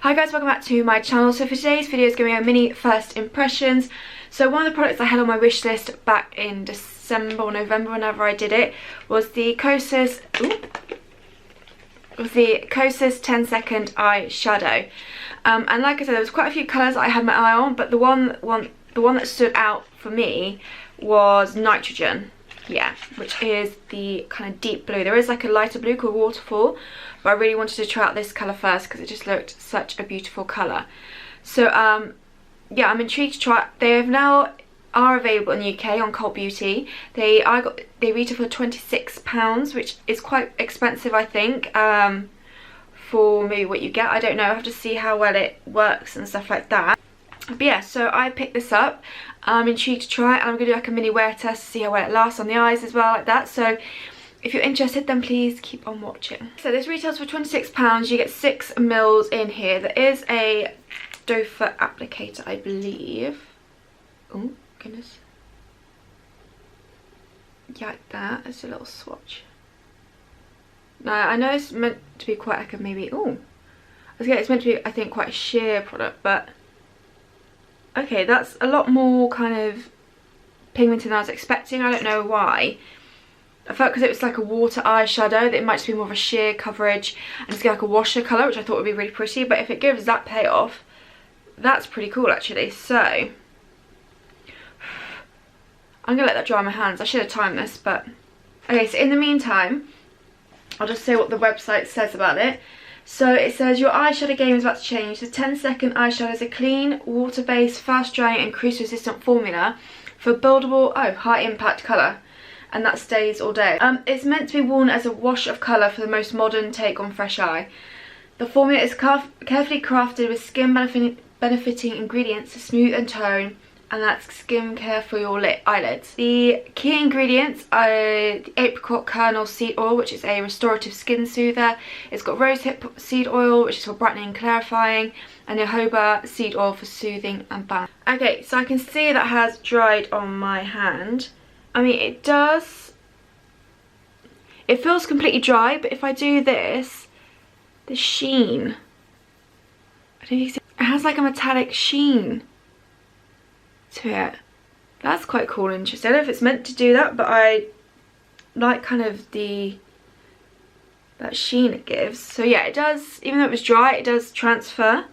Hi guys, welcome back to my channel. So for today's video is going to be a mini first impressions. So one of the products I had on my wish list back in December or November, whenever I did it, was the Kosas 10-second eyeshadow. And like I said, there was quite a few colours I had my eye on, but the one that stood out for me was Nitrogen. Yeah, which is the kind of deep blue. There is like a lighter blue called Waterfall, but I really wanted to try out this colour first because it just looked such a beautiful colour. So yeah, I'm intrigued to try it. They now are available in the UK on Cult Beauty. They retail for £26, which is quite expensive, I think, for maybe what you get. I don't know, I have to see how well it works and stuff like that. But yeah, so I picked this up. I'm intrigued to try it, and I'm going to do like a mini wear test to see how well it lasts on the eyes as well, like that. So if you're interested, then please keep on watching. So this retails for £26. You get 6 mils in here. There is a doe foot applicator, I believe. Oh goodness. Yeah, like that. It's a little swatch. Now I know it's meant to be quite like a maybe, it's meant to be, I think, quite a sheer product, but okay, that's a lot more kind of pigmented than I was expecting. I don't know why. I felt because it was like a water eyeshadow that it might just be more of a sheer coverage and just get like a washer colour, which I thought would be really pretty. But if it gives that payoff, that's pretty cool actually. So I'm gonna let that dry on my hands. I should have timed this, but okay. So in the meantime, I'll just say what the website says about it. So it says, your eyeshadow game is about to change. The 10-second eyeshadow is a clean, water-based, fast-drying and crease-resistant formula for buildable, high-impact colour. And that stays all day. It's meant to be worn as a wash of colour for the most modern take on fresh eye. The formula is carefully crafted with skin-benefiting ingredients to smooth and tone, and that's skincare for your eyelids. The key ingredients are the apricot kernel seed oil, which is a restorative skin soother. It's got rosehip seed oil, which is for brightening and clarifying, and jojoba seed oil for soothing and balance. Okay, so I can see that has dried on my hand. I mean, it does. It feels completely dry, but if I do this, the sheen, I don't know if you can see, it has like a metallic sheen to it. That's quite cool and interesting. I don't know if it's meant to do that, but I like kind of that sheen it gives. So yeah, it does, even though it was dry, it does transfer.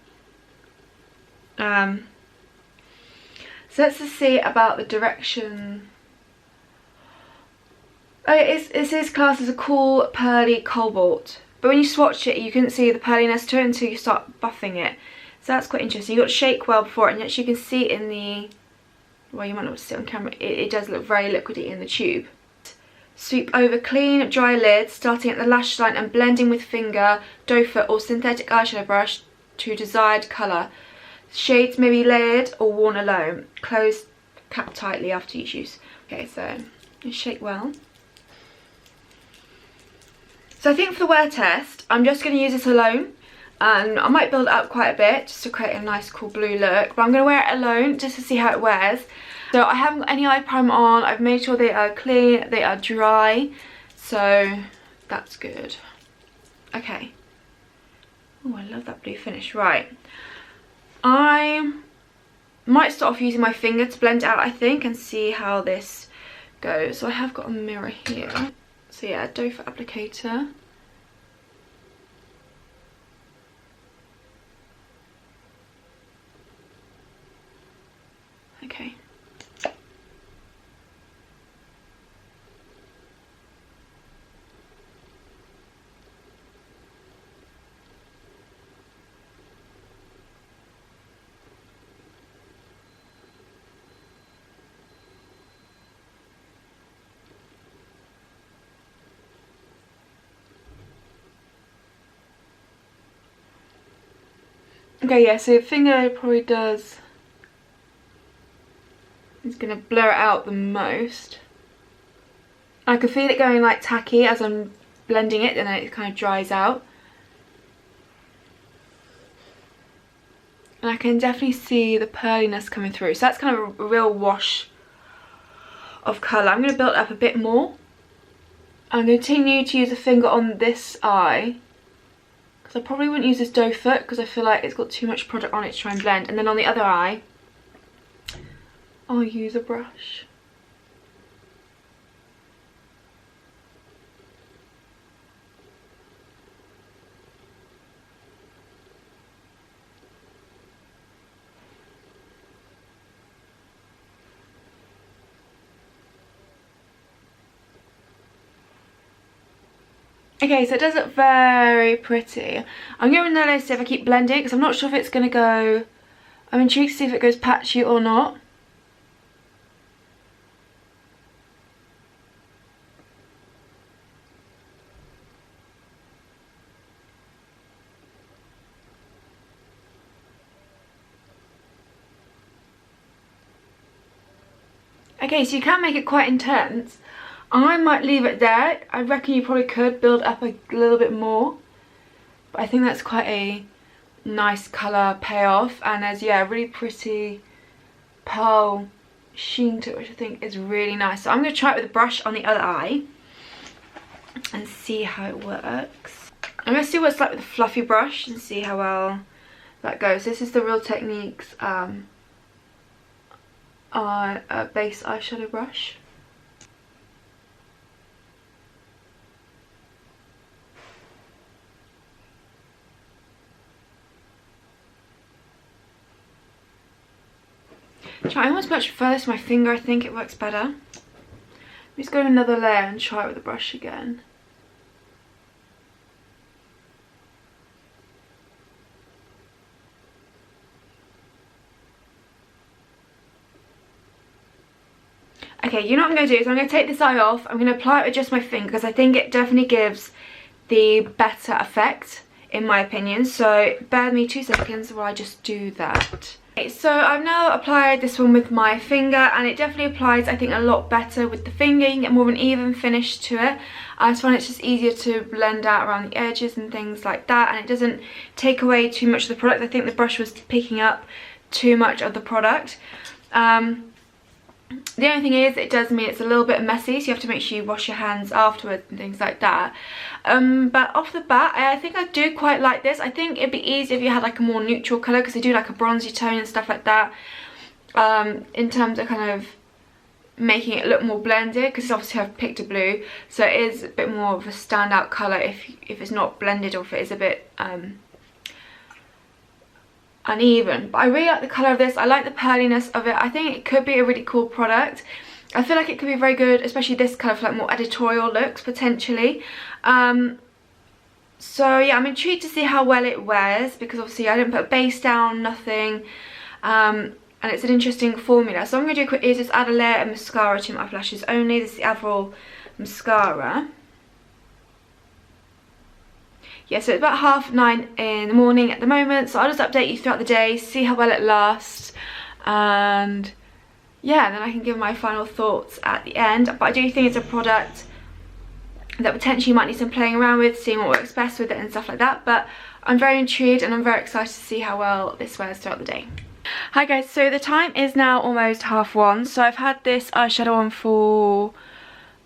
So let's just see about the direction. Oh, it is classed as a cool pearly cobalt, but when you swatch it, you couldn't see the pearliness to it until you start buffing it. So that's quite interesting. You've got to shake well before it, and actually you can see it in the, well, you might not see it on camera, it does look very liquidy in the tube. Sweep over clean, dry lids, starting at the lash line and blending with finger, doe foot or synthetic eyeshadow brush to desired colour. Shades may be layered or worn alone. Close cap tightly after each use. Okay, so you shake well. So I think for the wear test, I'm just going to use this alone. And I might build it up quite a bit just to create a nice cool blue look, but I'm going to wear it alone just to see how it wears. So I haven't got any eye primer on. I've made sure they are clean, they are dry, so that's good. Okay. Oh, I love that blue finish. Right, I might start off using my finger to blend it out, I think, and see how this goes. So I have got a mirror here. So yeah, doe foot applicator. Okay. Okay, yeah, so finger probably does. It's going to blur it out the most. I can feel it going like tacky as I'm blending it, and then it kind of dries out. And I can definitely see the pearliness coming through. So that's kind of a real wash of colour. I'm going to build it up a bit more. I'm going to continue to use a finger on this eye, because I probably wouldn't use this doe foot because I feel like it's got too much product on it to try and blend. And then on the other eye, I'll use a brush. Okay, so it does look very pretty. I'm going to notice if I keep blending because I'm not sure if it's going to go... I'm intrigued to see if it goes patchy or not. Okay, so you can make it quite intense. I might leave it there. I reckon you probably could build up a little bit more. But I think that's quite a nice colour payoff. And there's, yeah, a really pretty pearl sheen to it, which I think is really nice. So I'm going to try it with a brush on the other eye and see how it works. I'm going to see what it's like with a fluffy brush and see how well that goes. This is the Real Techniques base eyeshadow brush. I almost much prefer this with my finger. I think it works better. Let's go another layer and try it with the brush again. Okay, you know what I'm going to do is I'm going to take this eye off. I'm going to apply it with just my finger because I think it definitely gives the better effect in my opinion. So bear with me 2 seconds while I just do that. Okay, so I've now applied this one with my finger and it definitely applies I think a lot better with the finger. You can get more of an even finish to it. I just find it's just easier to blend out around the edges and things like that, and it doesn't take away too much of the product. I think the brush was picking up too much of the product. The only thing is it does mean it's a little bit messy, so you have to make sure you wash your hands afterwards and things like that. But off the bat, I think I do quite like this. I think it'd be easier if you had like a more neutral colour because I do like a bronzy tone and stuff like that. In terms of kind of making it look more blended, because obviously I've picked a blue, so it is a bit more of a standout colour if it's not blended or if it is a bit uneven. But I really like the colour of this. I like the pearliness of it. I think it could be a really cool product. I feel like it could be very good, especially this colour for like more editorial looks potentially. So yeah, I'm intrigued to see how well it wears because obviously I didn't put a base down, nothing, and it's an interesting formula. So I'm going to do quickly is just add a layer of mascara to my lashes only. This is the Avril mascara. Yeah, so it's about 9:30 in the morning at the moment, so I'll just update you throughout the day, see how well it lasts, and yeah, then I can give my final thoughts at the end. But I do think it's a product that potentially you might need some playing around with, seeing what works best with it and stuff like that, but I'm very intrigued and I'm very excited to see how well this wears throughout the day. Hi guys, so the time is now almost 1:30, so I've had this eyeshadow on for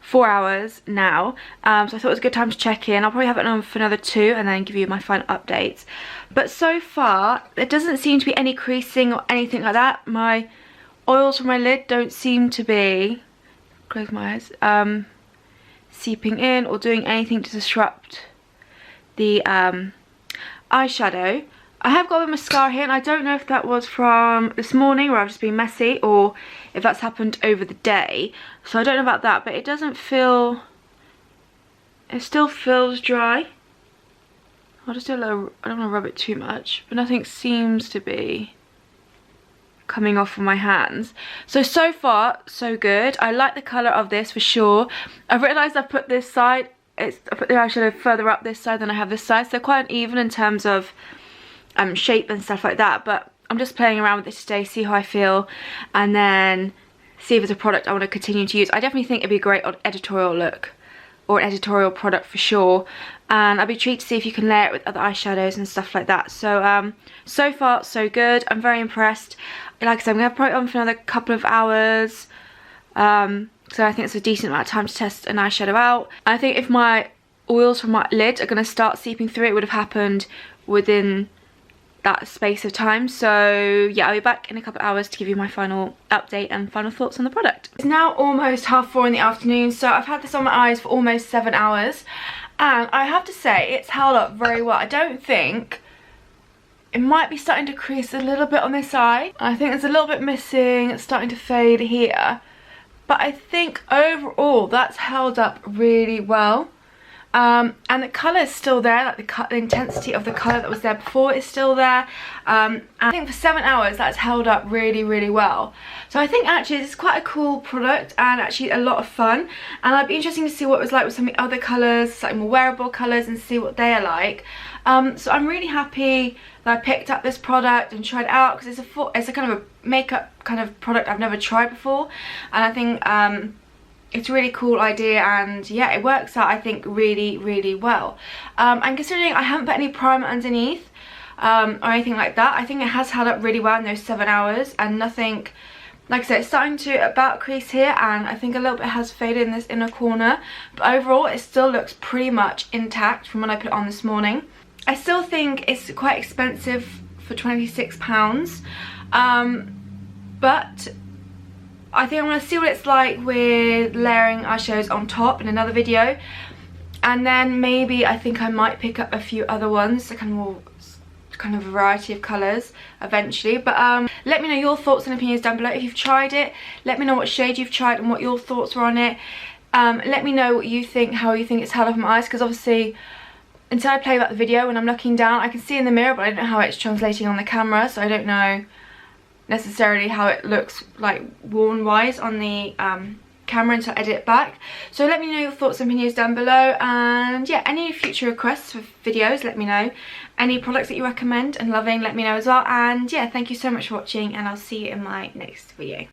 4 hours now, so I thought it was a good time to check in. I'll probably have it on for another 2 and then give you my final updates. But so far there doesn't seem to be any creasing or anything like that. My oils from my lid don't seem to be, close my eyes, seeping in or doing anything to disrupt the eyeshadow. I have got a mascara here and I don't know if that was from this morning where I've just been messy or if that's happened over the day. So I don't know about that, but it doesn't feel, it still feels dry. I'll just do a little, I don't want to rub it too much, but nothing seems to be coming off of my hands. So far so good. I like the colour of this for sure. I've realised I've put this side, I put the eyeshadow further up this side than I have this side, so they're quite uneven in terms of shape and stuff like that, but I'm just playing around with this today, see how I feel, and then see if it's a product I want to continue to use. I definitely think it'd be a great editorial look or an editorial product for sure, and I'd be intrigued to see if you can layer it with other eyeshadows and stuff like that. So so far so good. I'm very impressed. Like I said, I'm going to put it on for another couple of hours, so I think it's a decent amount of time to test an eyeshadow out. I think if my oils from my lid are going to start seeping through. It would have happened within that space of time. So yeah, I'll be back in a couple of hours to give you my final update and final thoughts on the product. It's now almost 4:30 in the afternoon, so I've had this on my eyes for almost 7 hours, and I have to say it's held up very well. I don't think, it might be starting to crease a little bit on this side. I think there's a little bit missing, it's starting to fade here, but I think overall that's held up really well. And the colour is still there, like the intensity of the colour that was there before is still there. And I think for 7 hours that's held up really, really well. So I think actually this is quite a cool product and actually a lot of fun. And I'd be interested to see what it was like with some of the other colours, slightly more wearable colours, and see what they are like. So I'm really happy that I picked up this product and tried it out, because it's a kind of a makeup kind of product I've never tried before. And I think it's a really cool idea, and yeah, it works out I think really, really well. And considering I haven't put any primer underneath or anything like that, I think it has held up really well in those 7 hours, and nothing, like I said, it's starting to about crease here, and I think a little bit has faded in this inner corner, but overall it still looks pretty much intact from when I put it on this morning. I still think it's quite expensive for £26, but I think I'm going to see what it's like with layering eyeshadows on top in another video, and then maybe I think I might pick up a few other ones, so kind of variety of colours eventually. But let me know your thoughts and opinions down below. If you've tried it, let me know what shade you've tried and what your thoughts were on it. Let me know what you think, how you think it's held up in my eyes, because obviously until I play back the video, when I'm looking down I can see in the mirror, but I don't know how it's translating on the camera, so I don't know necessarily how it looks like worn wise on the camera until I edit it back. So let me know your thoughts and opinions down below, and yeah, any future requests for videos, let me know. Any products that you recommend and loving, let me know as well. And yeah, thank you so much for watching, and I'll see you in my next video.